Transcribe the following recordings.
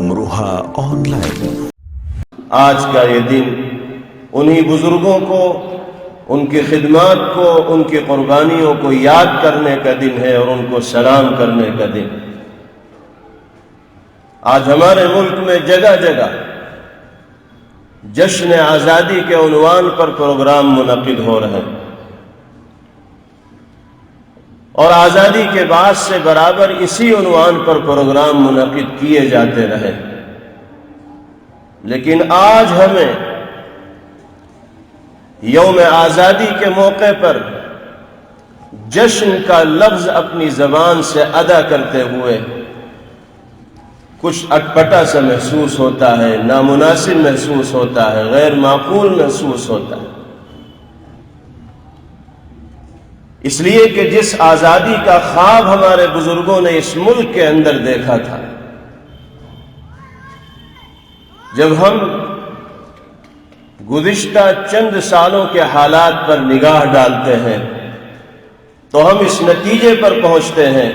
Amroha on line. آج کا یہ دن انہی بزرگوں کو، ان کی خدمات کو، ان کی قربانیوں کو یاد کرنے کا دن ہے اور ان کو سلام کرنے کا دن۔ آج ہمارے ملک میں جگہ جگہ جشن آزادی کے عنوان پر پروگرام منعقد ہو رہے ہیں، اور آزادی کے بعد سے برابر اسی عنوان پر پروگرام منعقد کیے جاتے رہے، لیکن آج ہمیں یوم آزادی کے موقع پر جشن کا لفظ اپنی زبان سے ادا کرتے ہوئے کچھ اٹپٹا سا محسوس ہوتا ہے، نامناسب محسوس ہوتا ہے، غیر معقول محسوس ہوتا ہے، اس لیے کہ جس آزادی کا خواب ہمارے بزرگوں نے اس ملک کے اندر دیکھا تھا، جب ہم گزشتہ چند سالوں کے حالات پر نگاہ ڈالتے ہیں تو ہم اس نتیجے پر پہنچتے ہیں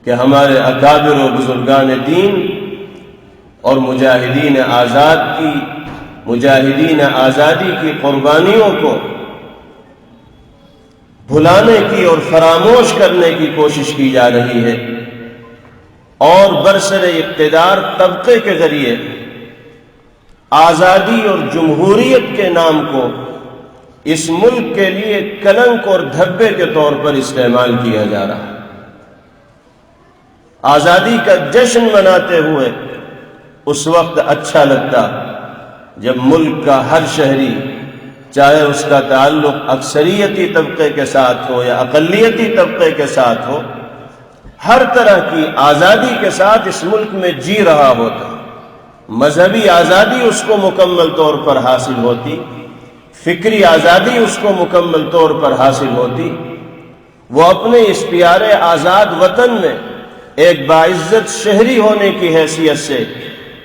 کہ ہمارے اکابر و بزرگان دین اور مجاہدین آزادی کی قربانیوں کو بھلانے کی اور فراموش کرنے کی کوشش کی جا رہی ہے، اور برسر اقتدار طبقے کے ذریعے آزادی اور جمہوریت کے نام کو اس ملک کے لیے کلنک اور دھبے کے طور پر استعمال کیا جا رہا ہے۔ آزادی کا جشن مناتے ہوئے اس وقت اچھا لگتا جب ملک کا ہر شہری، چاہے اس کا تعلق اکثریتی طبقے کے ساتھ ہو یا اقلیتی طبقے کے ساتھ ہو، ہر طرح کی آزادی کے ساتھ اس ملک میں جی رہا ہوتا، مذہبی آزادی اس کو مکمل طور پر حاصل ہوتی، فکری آزادی اس کو مکمل طور پر حاصل ہوتی، وہ اپنے اس پیارے آزاد وطن میں ایک باعزت شہری ہونے کی حیثیت سے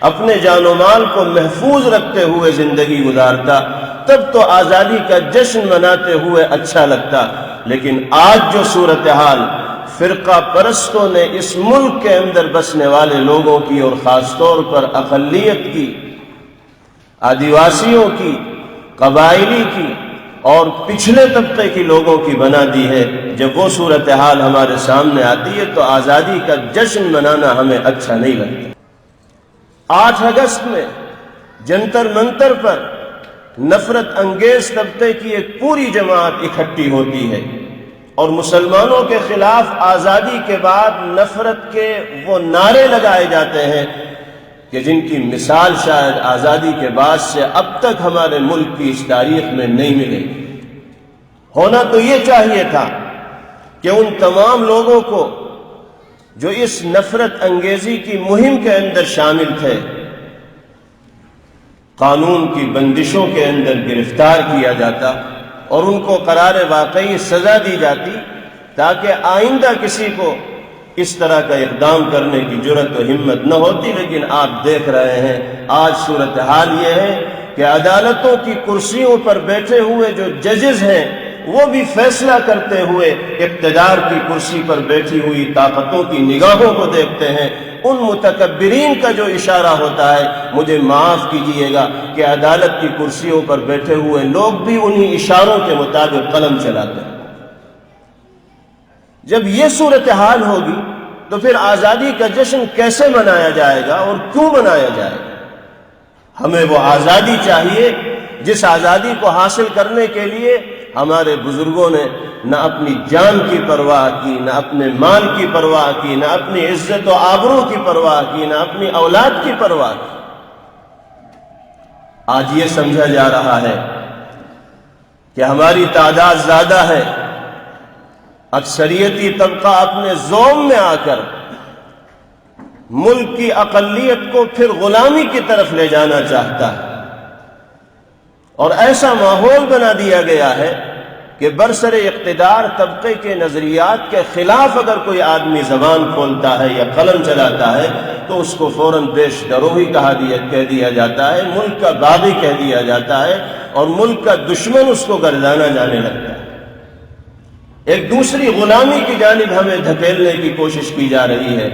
اپنے جان و مال کو محفوظ رکھتے ہوئے زندگی گزارتا، تب تو آزادی کا جشن مناتے ہوئے اچھا لگتا۔ لیکن آج جو صورتحال فرقہ پرستوں نے اس ملک کے اندر بسنے والے لوگوں کی اور خاص طور پر اقلیت کی، آدیواسیوں کی، قبائلی کی اور پچھلے طبقے کی لوگوں کی بنا دی ہے، جب وہ صورتحال ہمارے سامنے آتی ہے تو آزادی کا جشن منانا ہمیں اچھا نہیں لگتا۔ 8 اگست میں جنتر منتر پر نفرت انگیز طبقے کی ایک پوری جماعت اکٹھی ہوتی ہے اور مسلمانوں کے خلاف آزادی کے بعد نفرت کے وہ نعرے لگائے جاتے ہیں کہ جن کی مثال شاید آزادی کے بعد سے اب تک ہمارے ملک کی اس تاریخ میں نہیں ملے گی۔ ہونا تو یہ چاہیے تھا کہ ان تمام لوگوں کو جو اس نفرت انگیزی کی مہم کے اندر شامل تھے، قانون کی بندشوں کے اندر گرفتار کیا جاتا اور ان کو قرار واقعی سزا دی جاتی، تاکہ آئندہ کسی کو اس طرح کا اقدام کرنے کی جرأت و ہمت نہ ہوتی۔ لیکن آپ دیکھ رہے ہیں آج صورتحال یہ ہے کہ عدالتوں کی کرسیوں پر بیٹھے ہوئے جو ججز ہیں وہ بھی فیصلہ کرتے ہوئے اقتدار کی کرسی پر بیٹھی ہوئی طاقتوں کی نگاہوں کو دیکھتے ہیں۔ ان متکبرین کا جو اشارہ ہوتا ہے، مجھے معاف کیجئے گا کہ عدالت کی کرسیوں پر بیٹھے ہوئے لوگ بھی انہی اشاروں کے مطابق قلم چلاتے ہیں۔ جب یہ صورتحال ہوگی تو پھر آزادی کا جشن کیسے منایا جائے گا اور کیوں منایا جائے گا؟ ہمیں وہ آزادی چاہیے جس آزادی کو حاصل کرنے کے لیے ہمارے بزرگوں نے نہ اپنی جان کی پرواہ کی، نہ اپنے مال کی پرواہ کی، نہ اپنی عزت و آبرو کی پرواہ کی، نہ اپنی اولاد کی پرواہ کی۔ آج یہ سمجھا جا رہا ہے کہ ہماری تعداد زیادہ ہے، اکثریتی طبقہ اپنے زوم میں آ کر ملک کی اقلیت کو پھر غلامی کی طرف لے جانا چاہتا ہے، اور ایسا ماحول بنا دیا گیا ہے کہ برسر اقتدار طبقے کے نظریات کے خلاف اگر کوئی آدمی زبان کھولتا ہے یا قلم چلاتا ہے تو اس کو فوراً پیش دروہی کہہ دیا جاتا ہے، ملک کا باغی کہہ دیا جاتا ہے، اور ملک کا دشمن اس کو گردانا جانے لگتا ہے۔ ایک دوسری غلامی کی جانب ہمیں دھکیلنے کی کوشش کی جا رہی ہے۔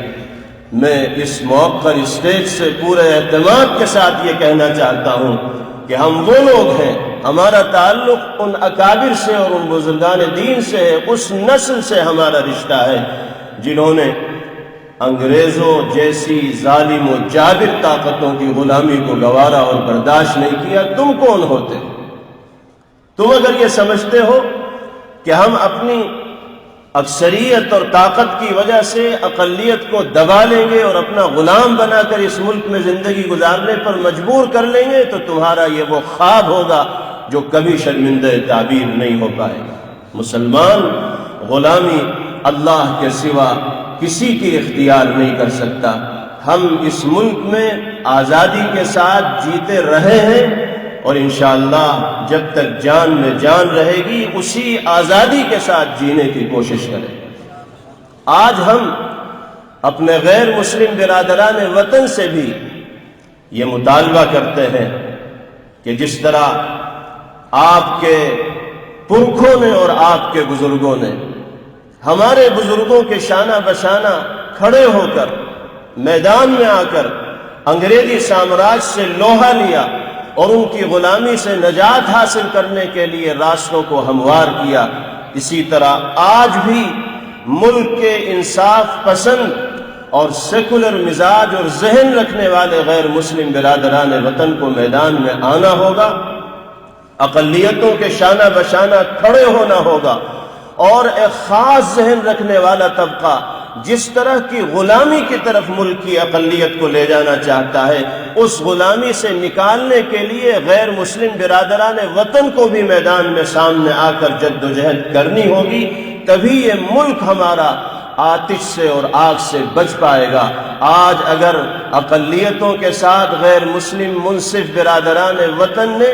میں اس موقع اسٹیج سے پورے اعتماد کے ساتھ یہ کہنا چاہتا ہوں کہ ہم وہ لوگ ہیں، ہمارا تعلق ان اکابر سے اور ان بزرگان دین سے ہے، اس نسل سے ہمارا رشتہ ہے جنہوں نے انگریزوں جیسی ظالم و جابر طاقتوں کی غلامی کو گوارا اور برداشت نہیں کیا۔ تم کون ہوتے؟ تم اگر یہ سمجھتے ہو کہ ہم اپنی اکثریت اور طاقت کی وجہ سے اقلیت کو دبا لیں گے اور اپنا غلام بنا کر اس ملک میں زندگی گزارنے پر مجبور کر لیں گے، تو تمہارا یہ وہ خواب ہوگا جو کبھی شرمندہ تعبیر نہیں ہو پائے گا۔ مسلمان غلامی اللہ کے سوا کسی کی اختیار نہیں کر سکتا۔ ہم اس ملک میں آزادی کے ساتھ جیتے رہے ہیں اور انشاءاللہ جب تک جان میں جان رہے گی اسی آزادی کے ساتھ جینے کی کوشش کریں۔ آج ہم اپنے غیر مسلم برادران وطن سے بھی یہ مطالبہ کرتے ہیں کہ جس طرح آپ کے پرکھوں نے اور آپ کے بزرگوں نے ہمارے بزرگوں کے شانہ بشانہ کھڑے ہو کر میدان میں آ کر انگریزی سامراج سے لوہا لیا اور ان کی غلامی سے نجات حاصل کرنے کے لیے راستوں کو ہموار کیا، اسی طرح آج بھی ملک کے انصاف پسند اور سیکولر مزاج اور ذہن رکھنے والے غیر مسلم برادران وطن کو میدان میں آنا ہوگا، اقلیتوں کے شانہ بشانہ کھڑے ہونا ہوگا، اور ایک خاص ذہن رکھنے والا طبقہ جس طرح کی غلامی کی طرف ملک کی اقلیت کو لے جانا چاہتا ہے، اس غلامی سے نکالنے کے لیے غیر مسلم برادران وطن کو بھی میدان میں سامنے آ کر جد و جہد کرنی ہوگی، تبھی یہ ملک ہمارا آتش سے اور آگ سے بچ پائے گا۔ آج اگر اقلیتوں کے ساتھ غیر مسلم منصف برادران وطن نے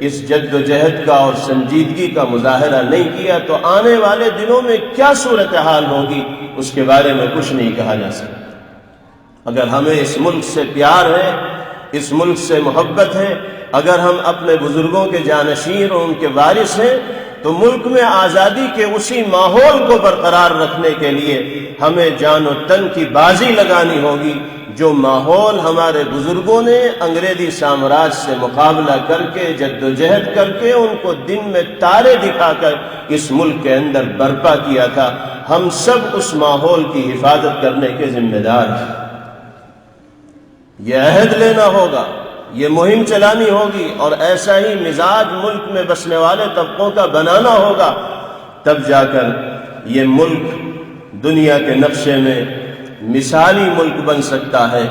اس جد و جہد کا اور سنجیدگی کا مظاہرہ نہیں کیا تو آنے والے دنوں میں کیا صورتحال ہوگی اس کے بارے میں کچھ نہیں کہا جا سکتا۔ اگر ہمیں اس ملک سے پیار ہے، اس ملک سے محبت ہے، اگر ہم اپنے بزرگوں کے جانشین اور ان کے وارث ہیں، تو ملک میں آزادی کے اسی ماحول کو برقرار رکھنے کے لیے ہمیں جان و تن کی بازی لگانی ہوگی، جو ماحول ہمارے بزرگوں نے انگریزی سامراج سے مقابلہ کر کے جد و جہد کر کے ان کو دن میں تارے دکھا کر اس ملک کے اندر برپا کیا تھا، ہم سب اس ماحول کی حفاظت کرنے کے ذمہ دار ہیں۔ یہ عہد لینا ہوگا، یہ مہم چلانی ہوگی اور ایسا ہی مزاج ملک میں بسنے والے طبقوں کا بنانا ہوگا، تب جا کر یہ ملک دنیا کے نقشے میں مثالی ملک بن سکتا ہے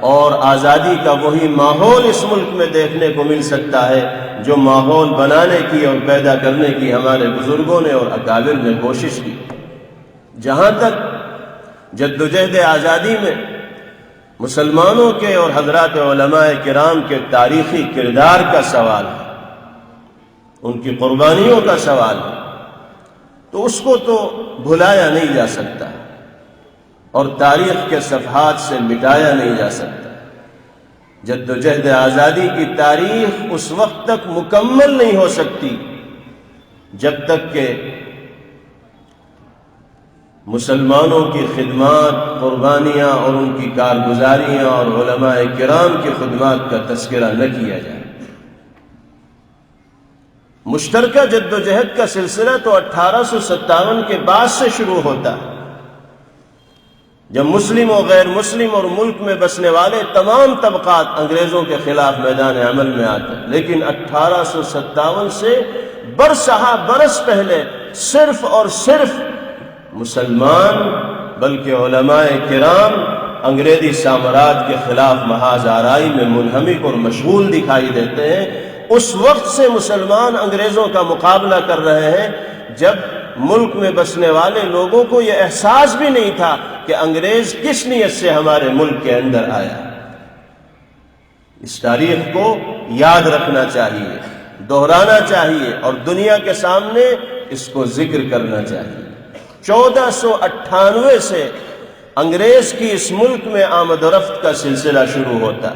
اور آزادی کا وہی ماحول اس ملک میں دیکھنے کو مل سکتا ہے جو ماحول بنانے کی اور پیدا کرنے کی ہمارے بزرگوں نے اور اکابر نے کوشش کی۔ جہاں تک جدوجہد آزادی میں مسلمانوں کے اور حضرات علماء کرام کے تاریخی کردار کا سوال ہے، ان کی قربانیوں کا سوال ہے، تو اس کو تو بھلایا نہیں جا سکتا اور تاریخ کے صفحات سے مٹایا نہیں جا سکتا۔ جدوجہد آزادی کی تاریخ اس وقت تک مکمل نہیں ہو سکتی جب تک کہ مسلمانوں کی خدمات، قربانیاں اور ان کی کارگزاریاں اور علماء کرام کی خدمات کا تذکرہ نہ کیا جائے۔ مشترکہ جدوجہد کا سلسلہ تو 1857 کے بعد سے شروع ہوتا ہے، جب مسلم و غیر مسلم اور ملک میں بسنے والے تمام طبقات انگریزوں کے خلاف میدان عمل میں آتے ہیں، لیکن 1857 سے برسہ برس پہلے صرف اور صرف مسلمان بلکہ علماء کرام انگریزی سامراج کے خلاف محاذ آرائی میں منہمک اور مشغول دکھائی دیتے ہیں۔ اس وقت سے مسلمان انگریزوں کا مقابلہ کر رہے ہیں جب ملک میں بسنے والے لوگوں کو یہ احساس بھی نہیں تھا کہ انگریز کس نیت سے ہمارے ملک کے اندر آیا۔ اس تاریخ کو یاد رکھنا چاہیے، دہرانا چاہیے اور دنیا کے سامنے اس کو ذکر کرنا چاہیے۔ 1498 سے انگریز کی اس ملک میں آمد و رفت کا سلسلہ شروع ہوتا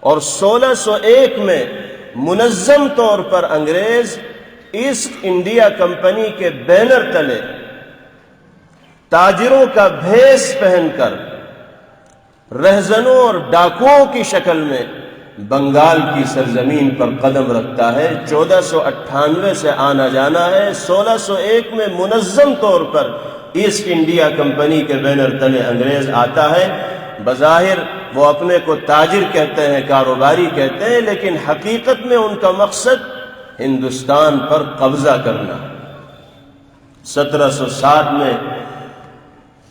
اور 1601 میں منظم طور پر انگریز ایسٹ انڈیا کمپنی کے بینر تلے تاجروں کا بھیس پہن کر رہزنوں اور ڈاکوؤں کی شکل میں بنگال کی سرزمین پر قدم رکھتا ہے۔ 1498 سے آنا جانا ہے۔ 1601 میں منظم طور پر ایسٹ انڈیا کمپنی کے بینر تلے انگریز آتا ہے۔ بظاہر وہ اپنے کو تاجر کہتے ہیں، کاروباری کہتے ہیں، لیکن حقیقت میں ان کا مقصد ہندوستان پر قبضہ کرنا۔ 1707 میں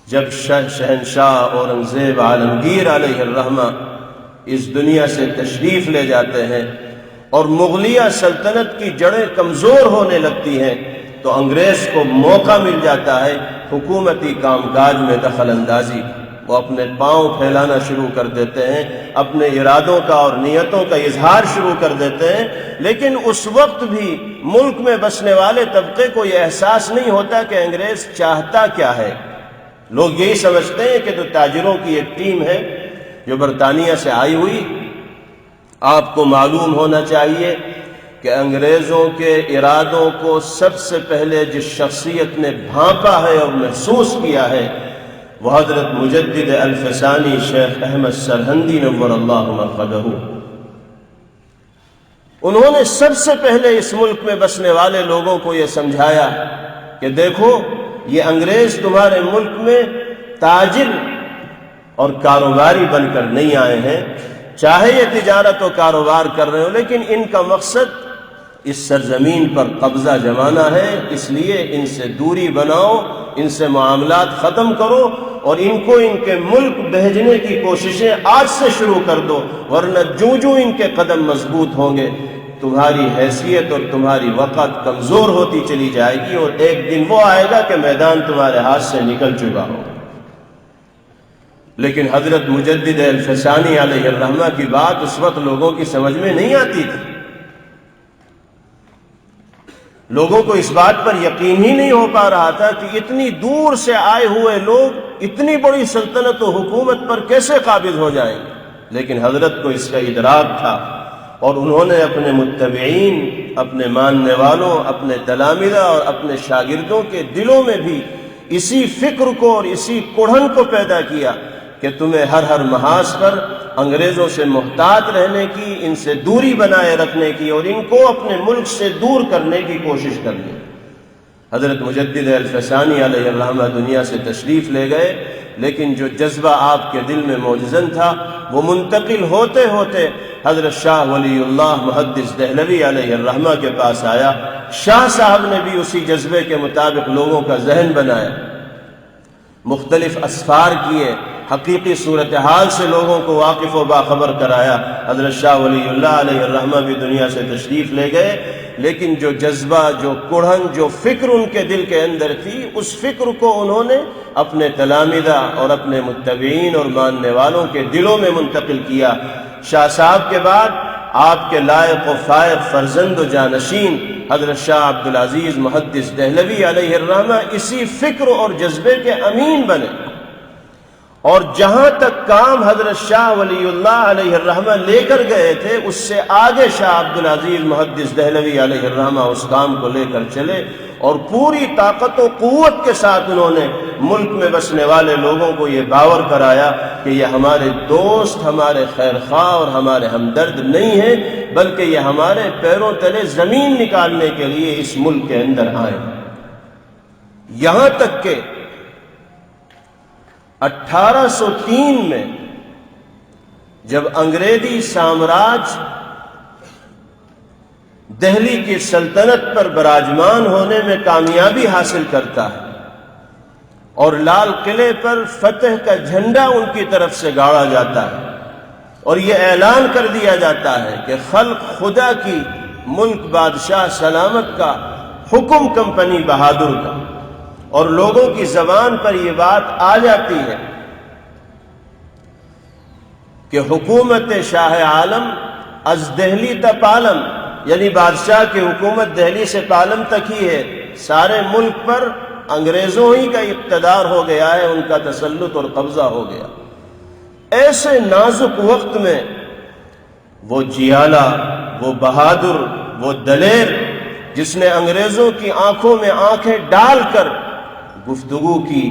جب شہنشاہ اورنگزیب عالمگیر علیہ الرحمہ اس دنیا سے تشریف لے جاتے ہیں اور مغلیہ سلطنت کی جڑیں کمزور ہونے لگتی ہیں، تو انگریز کو موقع مل جاتا ہے حکومتی کام کاج میں دخل اندازی۔ وہ اپنے پاؤں پھیلانا شروع کر دیتے ہیں، اپنے ارادوں کا اور نیتوں کا اظہار شروع کر دیتے ہیں، لیکن اس وقت بھی ملک میں بسنے والے طبقے کو یہ احساس نہیں ہوتا کہ انگریز چاہتا کیا ہے۔ لوگ یہی سمجھتے ہیں کہ تو تاجروں کی ایک ٹیم ہے جو برطانیہ سے آئی ہوئی۔ آپ کو معلوم ہونا چاہیے کہ انگریزوں کے ارادوں کو سب سے پہلے جس شخصیت نے بھانپا ہے اور محسوس کیا ہے وہ حضرت مجدد الفسانی شیخ احمد سرہندی نور اللہ مرقدہ۔ انہوں نے سب سے پہلے اس ملک میں بسنے والے لوگوں کو یہ سمجھایا کہ دیکھو، یہ انگریز تمہارے ملک میں تاجر اور کاروباری بن کر نہیں آئے ہیں، چاہے یہ تجارت و کاروبار کر رہے ہو، لیکن ان کا مقصد اس سرزمین پر قبضہ جمانا ہے۔ اس لیے ان سے دوری بناؤ، ان سے معاملات ختم کرو اور ان کو ان کے ملک بھیجنے کی کوششیں آج سے شروع کر دو، ورنہ جو ان کے قدم مضبوط ہوں گے تمہاری حیثیت اور تمہاری وقت کمزور ہوتی چلی جائے گی، اور ایک دن وہ آئے گا کہ میدان تمہارے ہاتھ سے نکل چکا ہو۔ لیکن حضرت مجدد الفسانی علیہ الرحمہ کی بات اس وقت لوگوں کی سمجھ میں نہیں آتی تھی۔ لوگوں کو اس بات پر یقین ہی نہیں ہو پا رہا تھا کہ اتنی دور سے آئے ہوئے لوگ اتنی بڑی سلطنت و حکومت پر کیسے قابض ہو جائیں گے، لیکن حضرت کو اس کا ادراک تھا، اور انہوں نے اپنے متبعین، اپنے ماننے والوں، اپنے تلامذہ اور اپنے شاگردوں کے دلوں میں بھی اسی فکر کو اور اسی کڑھن کو پیدا کیا کہ تمہیں ہر محاذ پر انگریزوں سے محتاط رہنے کی، ان سے دوری بنائے رکھنے کی اور ان کو اپنے ملک سے دور کرنے کی کوشش کرنی۔ حضرت مجدد الفسانی علیہ الرحمہ دنیا سے تشریف لے گئے، لیکن جو جذبہ آپ کے دل میں موجزن تھا وہ منتقل ہوتے ہوتے حضرت شاہ ولی اللہ محدث دہلوی علیہ الرحمہ کے پاس آیا۔ شاہ صاحب نے بھی اسی جذبے کے مطابق لوگوں کا ذہن بنایا، مختلف اسفار کیے، حقیقی صورتحال سے لوگوں کو واقف و باخبر کرایا۔ حضرت شاہ ولی اللہ علیہ الرحمہ بھی دنیا سے تشریف لے گئے، لیکن جو جذبہ، جو کڑھن، جو فکر ان کے دل کے اندر تھی، اس فکر کو انہوں نے اپنے تلامذہ اور اپنے متبعین اور ماننے والوں کے دلوں میں منتقل کیا۔ شاہ صاحب کے بعد آپ کے لائق و فائق فرزند و جانشین حضرت شاہ عبدالعزیز محدث دہلوی علیہ الرحمہ اسی فکر اور جذبے کے امین بنے، اور جہاں تک کام حضرت شاہ ولی اللہ علیہ الرحمہ لے کر گئے تھے اس سے آگے شاہ عبدالعزیز محدث دہلوی علیہ الرحمہ اس کام کو لے کر چلے، اور پوری طاقت و قوت کے ساتھ انہوں نے ملک میں بسنے والے لوگوں کو یہ باور کرایا کہ یہ ہمارے دوست، ہمارے خیر خواہ اور ہمارے ہمدرد نہیں ہیں، بلکہ یہ ہمارے پیروں تلے زمین نکالنے کے لیے اس ملک کے اندر آئے۔ یہاں تک کہ 1803 میں جب انگریزی سامراج دہلی کی سلطنت پر براجمان ہونے میں کامیابی حاصل کرتا ہے اور لال قلعے پر فتح کا جھنڈا ان کی طرف سے گاڑا جاتا ہے اور یہ اعلان کر دیا جاتا ہے کہ خلق خدا کی، ملک بادشاہ سلامت کا، حکم کمپنی بہادر کا، اور لوگوں کی زبان پر یہ بات آ جاتی ہے کہ حکومت شاہ عالم از دہلی تا پالم، یعنی بادشاہ کی حکومت دہلی سے پالم تک ہی ہے، سارے ملک پر انگریزوں ہی کا اقتدار ہو گیا ہے، ان کا تسلط اور قبضہ ہو گیا۔ ایسے نازک وقت میں وہ جیالہ، وہ بہادر، وہ دلیر جس نے انگریزوں کی آنکھوں میں آنکھیں ڈال کر گفتگو کی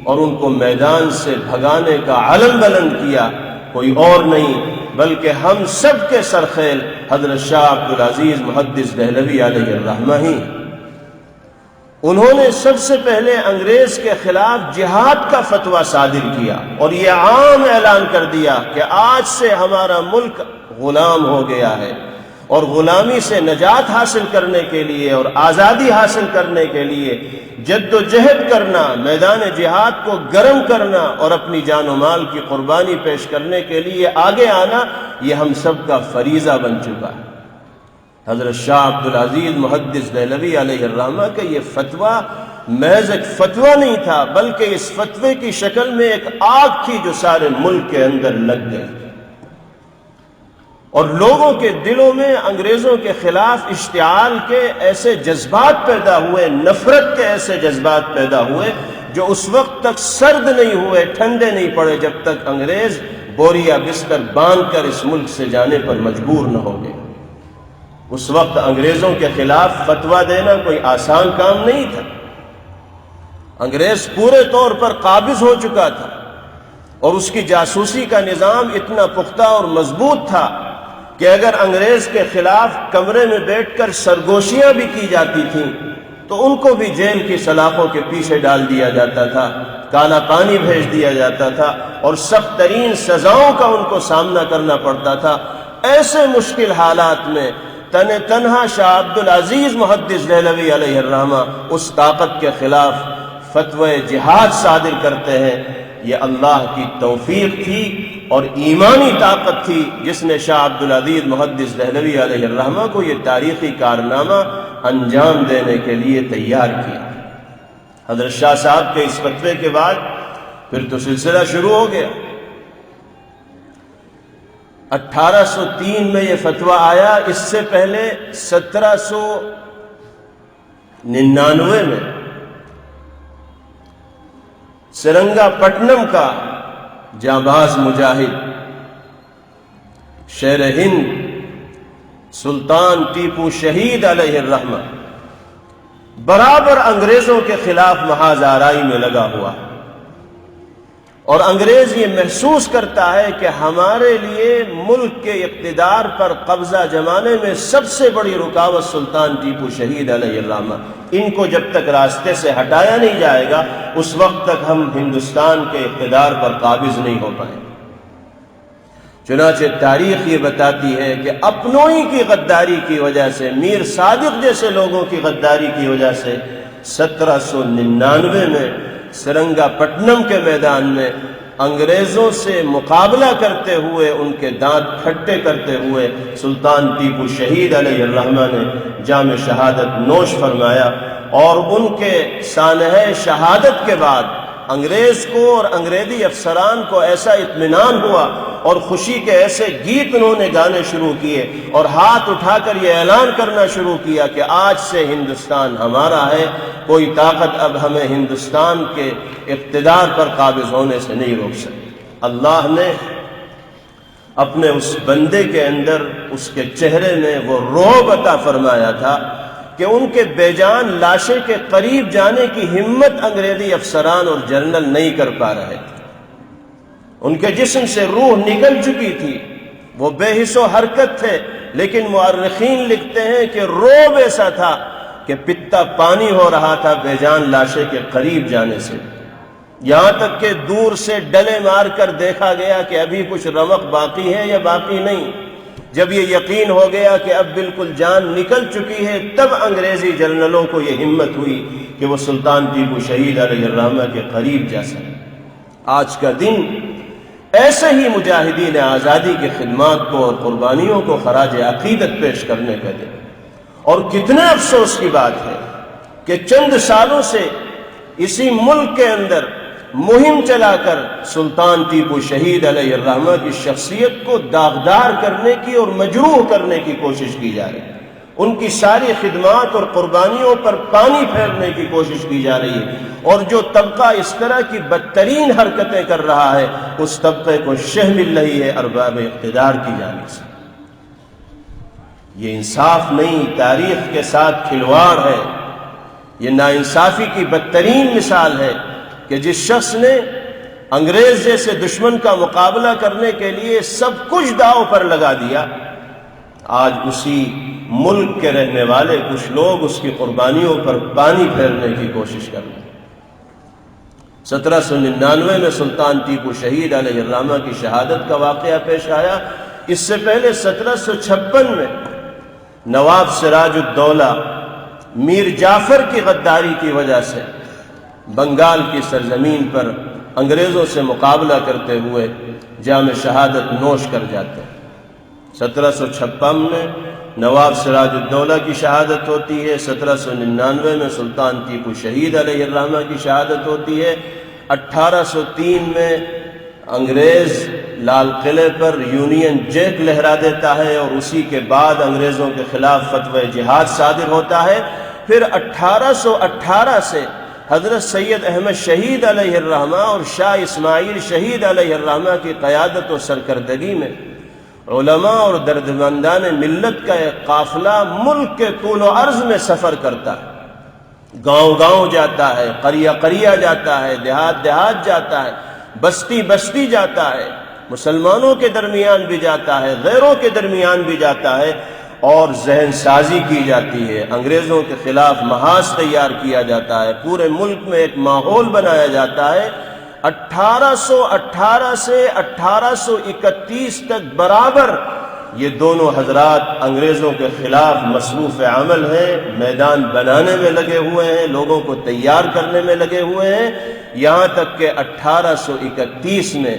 اور ان کو میدان سے بھگانے کا علم بلند کیا کوئی اور نہیں بلکہ ہم سب کے سرخیل حضرت شاہ عبدالعزیز محدث دہلوی علیہ الرحمہ ہی۔ انہوں نے سب سے پہلے انگریز کے خلاف جہاد کا فتویٰ صادر کیا اور یہ عام اعلان کر دیا کہ آج سے ہمارا ملک غلام ہو گیا ہے، اور غلامی سے نجات حاصل کرنے کے لیے اور آزادی حاصل کرنے کے لیے جد و جہد کرنا، میدان جہاد کو گرم کرنا اور اپنی جان و مال کی قربانی پیش کرنے کے لیے آگے آنا، یہ ہم سب کا فریضہ بن چکا ہے۔ حضرت شاہ عبدالعزیز محدث دہلوی علیہ الرحمہ کا یہ فتویٰ محض ایک فتویٰ نہیں تھا، بلکہ اس فتوے کی شکل میں ایک آگ تھی جو سارے ملک کے اندر لگ گئی، اور لوگوں کے دلوں میں انگریزوں کے خلاف اشتعال کے ایسے جذبات پیدا ہوئے، نفرت کے ایسے جذبات پیدا ہوئے جو اس وقت تک سرد نہیں ہوئے، ٹھنڈے نہیں پڑے جب تک انگریز بوریا بستر باندھ کر اس ملک سے جانے پر مجبور نہ ہو گئے۔ اس وقت انگریزوں کے خلاف فتویٰ دینا کوئی آسان کام نہیں تھا۔ انگریز پورے طور پر قابض ہو چکا تھا اور اس کی جاسوسی کا نظام اتنا پختہ اور مضبوط تھا کہ اگر انگریز کے خلاف کمرے میں بیٹھ کر سرگوشیاں بھی کی جاتی تھیں تو ان کو بھی جیل کی سلاخوں کے پیچھے ڈال دیا جاتا تھا، کالا پانی بھیج دیا جاتا تھا اور سخت ترین سزاؤں کا ان کو سامنا کرنا پڑتا تھا۔ ایسے مشکل حالات میں تنہا شاہ عبدالعزیز محدث دہلوی علیہ الرحمہ اس طاقت کے خلاف فتوی جہاد صادر کرتے ہیں۔ یہ اللہ کی توفیق تھی اور ایمانی طاقت تھی جس نے شاہ عبدالعزیز محدث دہلوی علیہ الرحمہ کو یہ تاریخی کارنامہ انجام دینے کے لیے تیار کیا۔ حضرت شاہ صاحب کے اس فتوے کے بعد پھر تو سلسلہ شروع ہو گیا۔ 1803 میں یہ فتویٰ آیا، اس سے پہلے 1799 میں سرنگا پٹنم کا جانباز مجاہد شیر ہند سلطان ٹیپو شہید علیہ الرحمہ برابر انگریزوں کے خلاف محاذ آرائی میں لگا ہوا، اور انگریز یہ محسوس کرتا ہے کہ ہمارے لیے ملک کے اقتدار پر قبضہ جمانے میں سب سے بڑی رکاوٹ سلطان ٹیپو شہید علیہ الرحمہ، ان کو جب تک راستے سے ہٹایا نہیں جائے گا اس وقت تک ہم ہندوستان کے اقتدار پر قابض نہیں ہو پائیں۔ چنانچہ تاریخ یہ بتاتی ہے کہ اپنوں ہی کی غداری کی وجہ سے، میر صادق جیسے لوگوں کی غداری کی وجہ سے 1799 میں سرنگا پٹنم کے میدان میں انگریزوں سے مقابلہ کرتے ہوئے، ان کے دانت کھٹے کرتے ہوئے سلطان ٹیپو شہید علیہ الرحمہ نے جام شہادت نوش فرمایا، اور ان کے سانحہ شہادت کے بعد انگریز کو اور انگریزی افسران کو ایسا اطمینان ہوا اور خوشی کے ایسے گیت انہوں نے گانے شروع کیے اور ہاتھ اٹھا کر یہ اعلان کرنا شروع کیا کہ آج سے ہندوستان ہمارا ہے، کوئی طاقت اب ہمیں ہندوستان کے اقتدار پر قابض ہونے سے نہیں روک سکتی۔ اللہ نے اپنے اس بندے کے اندر، اس کے چہرے میں وہ رعب عطا فرمایا تھا کہ ان کے بے جان لاشیں کے قریب جانے کی ہمت انگریزی افسران اور جنرل نہیں کر پا رہے تھے۔ ان کے جسم سے روح نکل چکی تھی، وہ بے حس و حرکت تھے، لیکن مورخین لکھتے ہیں کہ رعب ایسا تھا کہ پتا پانی ہو رہا تھا بے جان لاشیں کے قریب جانے سے، یہاں تک کہ دور سے ڈلے مار کر دیکھا گیا کہ ابھی کچھ رمق باقی ہے یا باقی نہیں۔ جب یہ یقین ہو گیا کہ اب بالکل جان نکل چکی ہے، تب انگریزی جنرلوں کو یہ ہمت ہوئی کہ وہ سلطان ٹیپو شہید علیہ الرحمہ کے قریب جا سکے۔ آج کا دن ایسے ہی مجاہدین آزادی کی خدمات کو اور قربانیوں کو خراج عقیدت پیش کرنے کا دن، اور کتنے افسوس کی بات ہے کہ چند سالوں سے اسی ملک کے اندر مہم چلا کر سلطان ٹیپو شہید علیہ الرحمہ کی شخصیت کو داغدار کرنے کی اور مجروح کرنے کی کوشش کی جا رہی ہے، ان کی ساری خدمات اور قربانیوں پر پانی پھیرنے کی کوشش کی جا رہی ہے، اور جو طبقہ اس طرح کی بدترین حرکتیں کر رہا ہے اس طبقے کو شہ مل رہی ہے ارباب اقتدار کی جانب سے۔ یہ انصاف نہیں، تاریخ کے ساتھ کھلواڑ ہے، یہ ناانصافی کی بدترین مثال ہے کہ جس شخص نے انگریز جیسے دشمن کا مقابلہ کرنے کے لیے سب کچھ داؤ پر لگا دیا، آج اسی ملک کے رہنے والے کچھ لوگ اس کی قربانیوں پر پانی پھیرنے کی کوشش کر رہے ہیں۔ 1799 میں سلطان ٹیپو شہید علیہ الرحمہ کی شہادت کا واقعہ پیش آیا۔ اس سے پہلے 1756 میں نواب سراج الدولہ میر جعفر کی غداری کی وجہ سے بنگال کی سرزمین پر انگریزوں سے مقابلہ کرتے ہوئے جام شہادت نوش کر جاتے ہیں۔ 1756 میں نواب سراج الدولہ کی شہادت ہوتی ہے، 1799 میں سلطان ٹیپو شہید علیہ الرحمہ کی شہادت ہوتی ہے، 1803 میں انگریز لال قلعے پر یونین جیک لہرا دیتا ہے اور اسی کے بعد انگریزوں کے خلاف فتوی جہاد صادر ہوتا ہے۔ پھر 1818 سے حضرت سید احمد شہید علیہ الرحمہ اور شاہ اسماعیل شہید علیہ الرحمہ کی قیادت و سرکردگی میں علماء اور دردمندان ملت کا ایک قافلہ ملک کے طول و عرض میں سفر کرتا ہے، گاؤں گاؤں جاتا ہے، قریہ قریہ جاتا ہے، دیہات دیہات جاتا ہے، بستی بستی جاتا ہے، مسلمانوں کے درمیان بھی جاتا ہے، غیروں کے درمیان بھی جاتا ہے، اور ذہن سازی کی جاتی ہے، انگریزوں کے خلاف محاذ تیار کیا جاتا ہے، پورے ملک میں ایک ماحول بنایا جاتا ہے۔ 1818 سے 1831 تک برابر یہ دونوں حضرات انگریزوں کے خلاف مصروف عمل ہیں، میدان بنانے میں لگے ہوئے ہیں، لوگوں کو تیار کرنے میں لگے ہوئے ہیں، یہاں تک کہ 1831 میں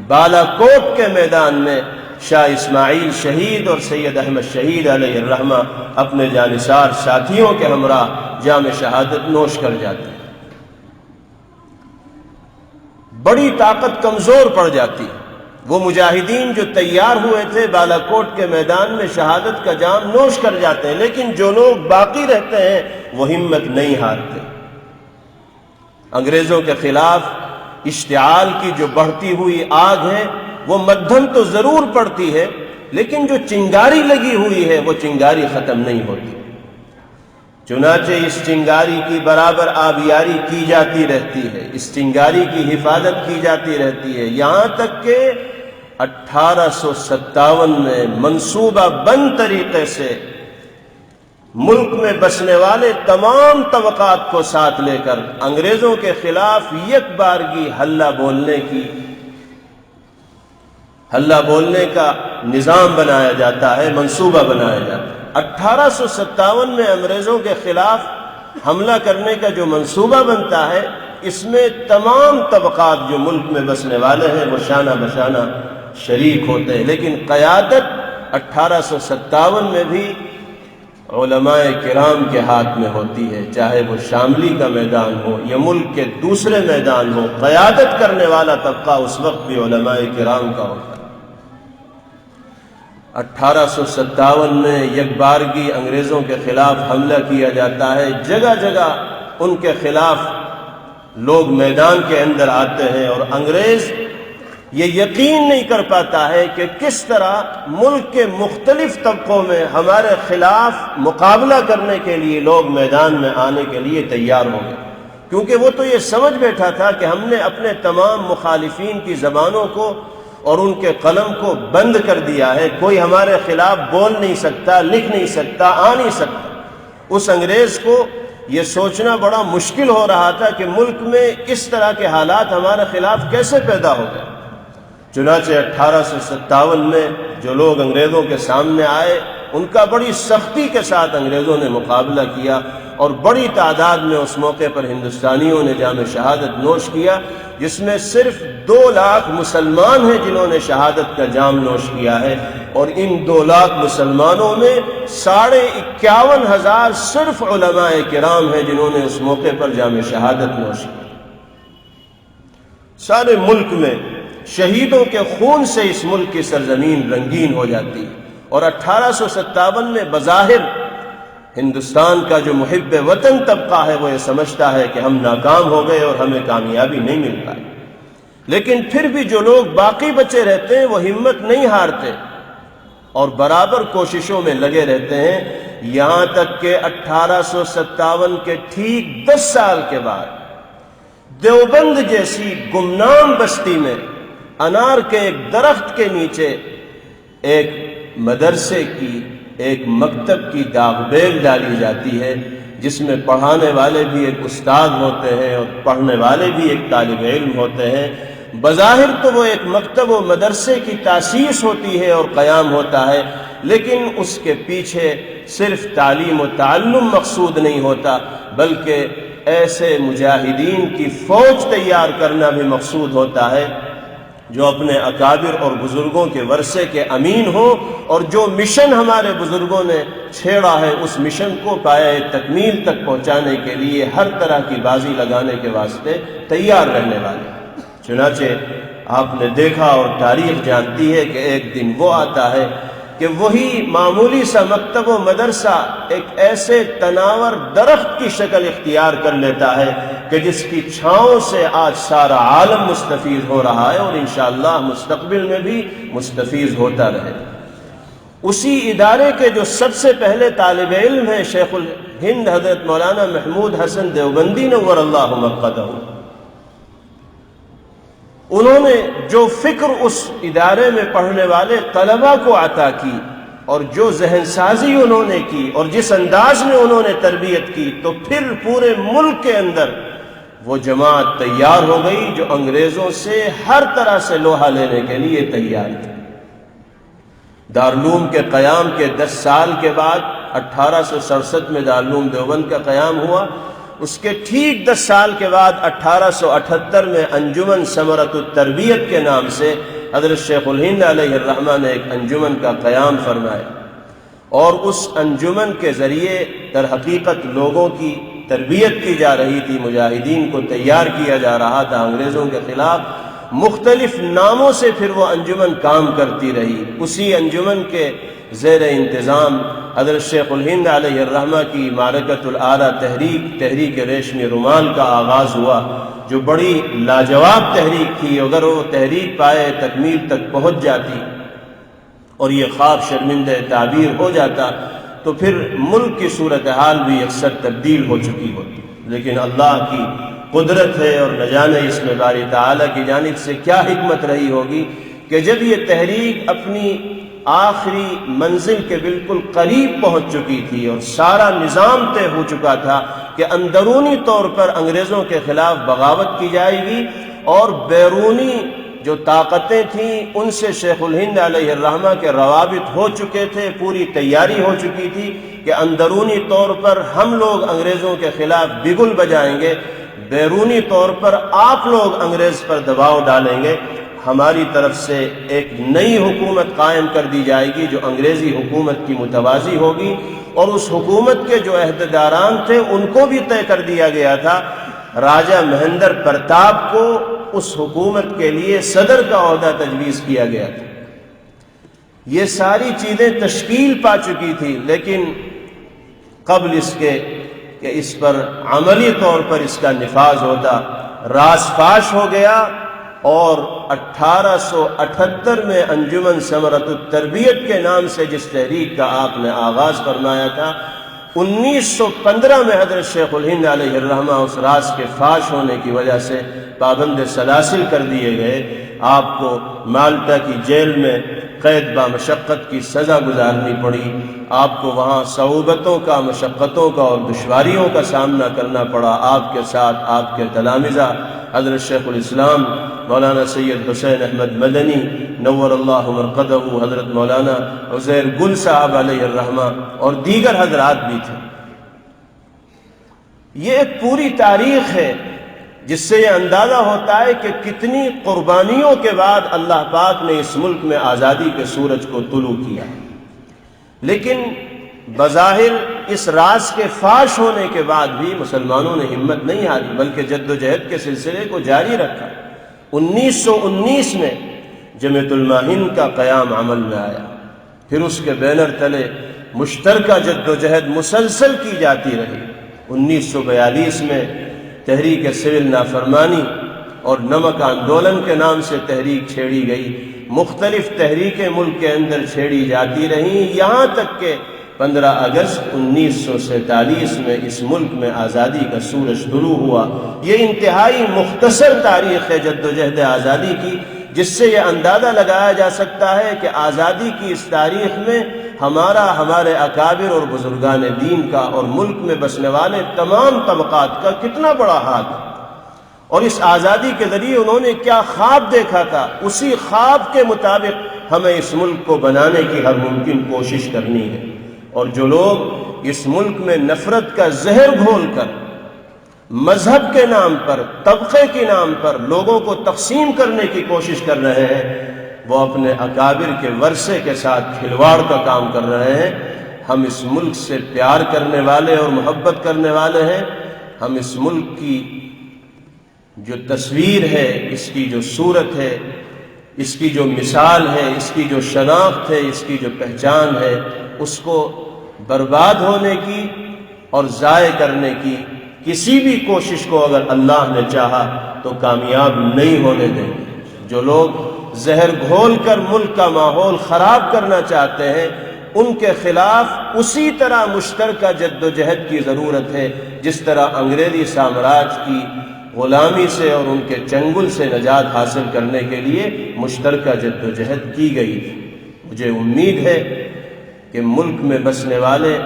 بالا کوٹ کے میدان میں شاہ اسماعیل شہید اور سید احمد شہید علیہ الرحمہ اپنے جانثار ساتھیوں کے ہمراہ جام شہادت نوش کر جاتے ہیں۔ بڑی طاقت کمزور پڑ جاتی ہے۔ وہ مجاہدین جو تیار ہوئے تھے بالا کوٹ کے میدان میں شہادت کا جام نوش کر جاتے ہیں، لیکن جو لوگ باقی رہتے ہیں وہ ہمت نہیں ہارتے۔ انگریزوں کے خلاف اشتعال کی جو بڑھتی ہوئی آگ ہے وہ مدھم تو ضرور پڑتی ہے، لیکن جو چنگاری لگی ہوئی ہے وہ چنگاری ختم نہیں ہوتی۔ چنانچہ اس چنگاری کی برابر آبیاری کی جاتی رہتی ہے، اس چنگاری کی حفاظت کی جاتی رہتی ہے، یہاں تک کہ 1857 میں منصوبہ بند طریقے سے ملک میں بسنے والے تمام طبقات کو ساتھ لے کر انگریزوں کے خلاف یک بارگی ہلہ بولنے کا نظام بنایا جاتا ہے، منصوبہ بنایا جاتا ہے۔ 1857 میں انگریزوں کے خلاف حملہ کرنے کا جو منصوبہ بنتا ہے، اس میں تمام طبقات جو ملک میں بسنے والے ہیں وہ شانہ بشانہ شریک ہوتے ہیں، لیکن قیادت 1857 میں بھی علماء کرام کے ہاتھ میں ہوتی ہے، چاہے وہ شاملی کا میدان ہو یا ملک کے دوسرے میدان ہو، قیادت کرنے والا طبقہ اس وقت بھی علماء کرام کا ہوتا ہے۔ 1857 میں یک بارگی انگریزوں کے خلاف حملہ کیا جاتا ہے، جگہ جگہ ان کے خلاف لوگ میدان کے اندر آتے ہیں، اور انگریز یہ یقین نہیں کر پاتا ہے کہ کس طرح ملک کے مختلف طبقوں میں ہمارے خلاف مقابلہ کرنے کے لیے لوگ میدان میں آنے کے لیے تیار ہوں گے، کیونکہ وہ تو یہ سمجھ بیٹھا تھا کہ ہم نے اپنے تمام مخالفین کی زبانوں کو اور ان کے قلم کو بند کر دیا ہے، کوئی ہمارے خلاف بول نہیں سکتا، لکھ نہیں سکتا، آ نہیں سکتا۔ اس انگریز کو یہ سوچنا بڑا مشکل ہو رہا تھا کہ ملک میں اس طرح کے حالات ہمارے خلاف کیسے پیدا ہو گئے۔ چنانچہ 1857 میں جو لوگ انگریزوں کے سامنے آئے، ان کا بڑی سختی کے ساتھ انگریزوں نے مقابلہ کیا، اور بڑی تعداد میں اس موقع پر ہندوستانیوں نے جام شہادت نوش کیا، جس میں صرف 2 لاکھ مسلمان ہیں جنہوں نے شہادت کا جام نوش کیا ہے، اور ان 2 لاکھ مسلمانوں میں 51,500 صرف علماء کرام ہیں جنہوں نے اس موقع پر جام شہادت نوش کی۔ سارے ملک میں شہیدوں کے خون سے اس ملک کی سرزمین رنگین ہو جاتی ہے، اور 1857 میں بظاہر ہندوستان کا جو محب وطن طبقہ ہے وہ یہ سمجھتا ہے کہ ہم ناکام ہو گئے اور ہمیں کامیابی نہیں مل پائی، لیکن پھر بھی جو لوگ باقی بچے رہتے ہیں وہ ہمت نہیں ہارتے اور برابر کوششوں میں لگے رہتے ہیں، یہاں تک کہ 1857 کے ٹھیک 10 سال کے بعد دیوبند جیسی گمنام بستی میں انار کے ایک درخت کے نیچے ایک مدرسے کی، ایک مکتب کی داغ بیل ڈالی جاتی ہے، جس میں پڑھانے والے بھی ایک استاد ہوتے ہیں اور پڑھنے والے بھی ایک طالب علم ہوتے ہیں۔ بظاہر تو وہ ایک مکتب و مدرسے کی تاسیس ہوتی ہے اور قیام ہوتا ہے، لیکن اس کے پیچھے صرف تعلیم و تعلم مقصود نہیں ہوتا، بلکہ ایسے مجاہدین کی فوج تیار کرنا بھی مقصود ہوتا ہے جو اپنے اکابر اور بزرگوں کے ورثے کے امین ہوں، اور جو مشن ہمارے بزرگوں نے چھیڑا ہے اس مشن کو پایۂ تکمیل تک پہنچانے کے لیے ہر طرح کی بازی لگانے کے واسطے تیار رہنے والے۔ چنانچہ آپ نے دیکھا اور تاریخ جانتی ہے کہ ایک دن وہ آتا ہے کہ وہی معمولی سا مکتب و مدرسہ ایک ایسے تناور درخت کی شکل اختیار کر لیتا ہے کہ جس کی چھاؤں سے آج سارا عالم مستفید ہو رہا ہے اور انشاءاللہ مستقبل میں بھی مستفید ہوتا رہے۔ اسی ادارے کے جو سب سے پہلے طالب علم ہیں شیخ الہند حضرت مولانا محمود حسن دیوبندی نور اللہ مرقدہ، انہوں نے جو فکر اس ادارے میں پڑھنے والے طلباء کو عطا کی اور جو ذہن سازی انہوں نے کی اور جس انداز میں انہوں نے تربیت کی، تو پھر پورے ملک کے اندر وہ جماعت تیار ہو گئی جو انگریزوں سے ہر طرح سے لوہا لینے کے لیے تیار تھی۔ دارالعلوم کے قیام کے 10 سال کے بعد 1867 میں دارالعلوم دیوبند کا قیام ہوا، اس کے ٹھیک 10 سال کے بعد 1878 میں انجمن ثمرۃ التربیت کے نام سے حضرت شیخ الہند علیہ الرحمہ نے ایک انجمن کا قیام فرمایا، اور اس انجمن کے ذریعے در حقیقت لوگوں کی تربیت کی جا رہی تھی، مجاہدین کو تیار کیا جا رہا تھا انگریزوں کے خلاف۔ مختلف ناموں سے پھر وہ انجمن کام کرتی رہی۔ اسی انجمن کے زیر انتظام حضرت شیخ الہند علیہ الرحمہ کی معرکۃ الآرا تحریک ریشمی رومال کا آغاز ہوا، جو بڑی لاجواب تحریک تھی۔ اگر وہ تحریک پائے تکمیل تک پہنچ جاتی اور یہ خواب شرمندہ تعبیر ہو جاتا تو پھر ملک کی صورتحال بھی اکثر تبدیل ہو چکی ہوتی، لیکن اللہ کی قدرت ہے اور نہ جانے اس میں باری تعالیٰ کی جانب سے کیا حکمت رہی ہوگی کہ جب یہ تحریک اپنی آخری منزل کے بالکل قریب پہنچ چکی تھی اور سارا نظام طے ہو چکا تھا کہ اندرونی طور پر انگریزوں کے خلاف بغاوت کی جائے گی، اور بیرونی جو طاقتیں تھیں ان سے شیخ الہند علیہ الرحمہ کے روابط ہو چکے تھے، پوری تیاری ہو چکی تھی کہ اندرونی طور پر ہم لوگ انگریزوں کے خلاف بگل بجائیں گے، بیرونی طور پر آپ لوگ انگریز پر دباؤ ڈالیں گے، ہماری طرف سے ایک نئی حکومت قائم کر دی جائے گی جو انگریزی حکومت کی متوازی ہوگی، اور اس حکومت کے جو عہدیداران تھے ان کو بھی طے کر دیا گیا تھا۔ راجہ مہندر پرتاپ کو اس حکومت کے لیے صدر کا عہدہ تجویز کیا گیا تھا۔ یہ ساری چیزیں تشکیل پا چکی تھی، لیکن قبل اس کے کہ اس پر عملی طور پر اس کا نفاذ ہوتا، راز فاش ہو گیا، اور 1878 میں انجمن ثمرۃ التربیت کے نام سے جس تحریک کا آپ نے آغاز فرمایا تھا، 1915 میں حضرت شیخ الہند علیہ الرحمہ اس راز کے فاش ہونے کی وجہ سے پابند سلاسل کر دیے گئے۔ آپ کو مالٹا کی جیل میں قید با مشقت کی سزا گزارنی پڑی، آپ کو وہاں صعوبتوں کا، مشقتوں کا اور دشواریوں کا سامنا کرنا پڑا۔ آپ کے ساتھ آپ کے تلامذہ حضرت شیخ الاسلام مولانا سید حسین احمد مدنی نور اللہ مرقدہ، حضرت مولانا عزیر گل صاحب علیہ الرحمہ اور دیگر حضرات بھی تھے۔ یہ ایک پوری تاریخ ہے جس سے یہ اندازہ ہوتا ہے کہ کتنی قربانیوں کے بعد اللہ پاک نے اس ملک میں آزادی کے سورج کو طلوع کیا، لیکن بظاہر اس راز کے فاش ہونے کے بعد بھی مسلمانوں نے ہمت نہیں ہاری، بلکہ جد و جہد کے سلسلے کو جاری رکھا۔ 1919 میں جمعیت علماء ہند کا قیام عمل میں آیا، پھر اس کے بینر تلے مشترکہ جد و جہد مسلسل کی جاتی رہی۔ 1942 میں تحریک سول نافرمانی اور نمک آندولن کے نام سے تحریک چھیڑی گئی، مختلف تحریکیں ملک کے اندر چھیڑی جاتی رہیں، یہاں تک کہ 15 اگست 1947 میں اس ملک میں آزادی کا سورج طلوع ہوا۔ یہ انتہائی مختصر تاریخ ہے جدوجہد آزادی کی، جس سے یہ اندازہ لگایا جا سکتا ہے کہ آزادی کی اس تاریخ میں ہمارے اکابر اور بزرگان دین کا اور ملک میں بسنے والے تمام طبقات کا کتنا بڑا ہاتھ ہے، اور اس آزادی کے ذریعے انہوں نے کیا خواب دیکھا تھا، اسی خواب کے مطابق ہمیں اس ملک کو بنانے کی ہر ممکن کوشش کرنی ہے۔ اور جو لوگ اس ملک میں نفرت کا زہر گھول کر مذہب کے نام پر، طبقے کے نام پر لوگوں کو تقسیم کرنے کی کوشش کر رہے ہیں، وہ اپنے اکابر کے ورثے کے ساتھ کھلواڑ کا کام کر رہے ہیں۔ ہم اس ملک سے پیار کرنے والے اور محبت کرنے والے ہیں۔ ہم اس ملک کی جو تصویر ہے، اس کی جو صورت ہے، اس کی جو مثال ہے، اس کی جو شناخت ہے، اس کی جو پہچان ہے، اس کو برباد ہونے کی اور ضائع کرنے کی کسی بھی کوشش کو اگر اللہ نے چاہا تو کامیاب نہیں ہونے دیں گے۔ جو لوگ زہر گھول کر ملک کا ماحول خراب کرنا چاہتے ہیں، ان کے خلاف اسی طرح مشترکہ جدوجہد کی ضرورت ہے جس طرح انگریزی سامراج کی غلامی سے اور ان کے چنگل سے نجات حاصل کرنے کے لیے مشترکہ جدوجہد کی گئی تھی۔ مجھے امید ہے کہ ملک میں بسنے والے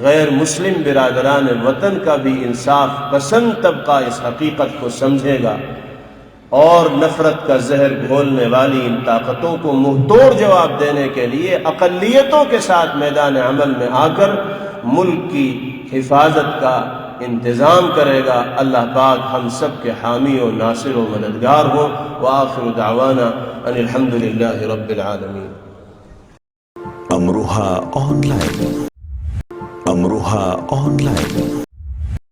غیر مسلم برادران وطن کا بھی انصاف پسند طبقہ اس حقیقت کو سمجھے گا اور نفرت کا زہر گھولنے والی ان طاقتوں کو منہ توڑ جواب دینے کے لیے اقلیتوں کے ساتھ میدان عمل میں آ کر ملک کی حفاظت کا انتظام کرے گا۔ اللہ پاک ہم سب کے حامی و ناصر و مددگار ہو۔ وآخر دعوانا ان الحمدللہ رب العالمین۔ Amroha on line, Amroha on line.